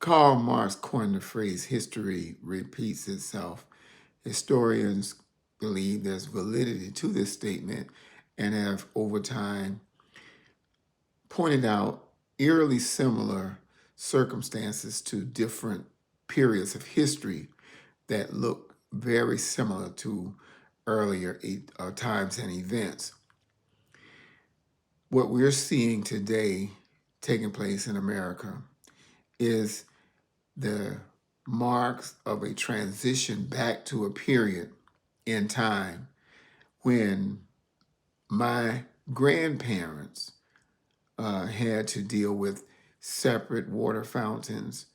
Karl Marx coined the phrase, history repeats itself. Historians believe there's validity to this statement and have over time pointed out eerily similar circumstances to different periods of history that look very similar to earlier times and events. What we're seeing today taking place in America is the marks of a transition back to a period in time when my grandparents had to deal with separate water fountains,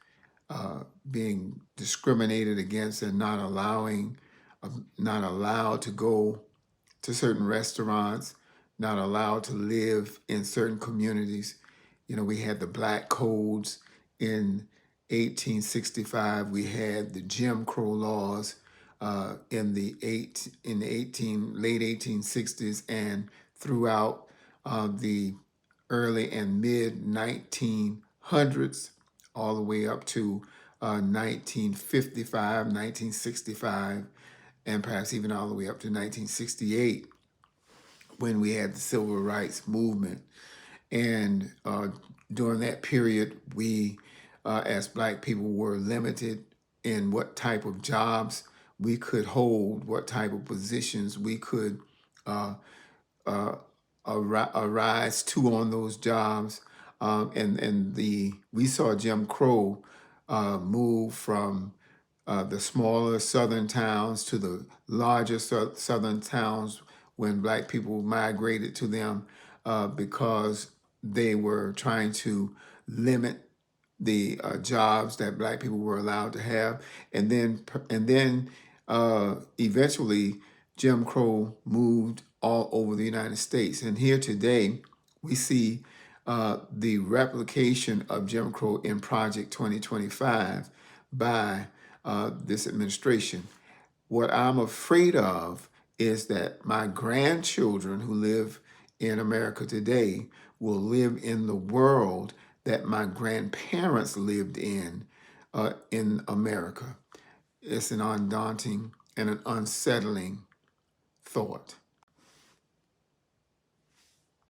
being discriminated against and not allowed to go to certain restaurants, not allowed to live in certain communities. You know, we had the black codes in 1865. We had the Jim Crow laws in the late 1860s and throughout the early and mid 1900s, all the way up to 1955, 1965, and perhaps even all the way up to 1968 when we had the civil rights movement. And during that period, we, as Black people, were limited in what type of jobs we could hold, what type of positions we could uh, uh, arise to on those jobs. We saw Jim Crow move from the smaller southern towns to the larger southern towns when Black people migrated to them because they were trying to limit the jobs that Black people were allowed to have, and then eventually Jim Crow moved all over the United States. And here today, we see the replication of Jim Crow in Project 2025 by this administration. What I'm afraid of is that my grandchildren who live in America today will live in the world that my grandparents lived in America. It's an undaunting and an unsettling thought.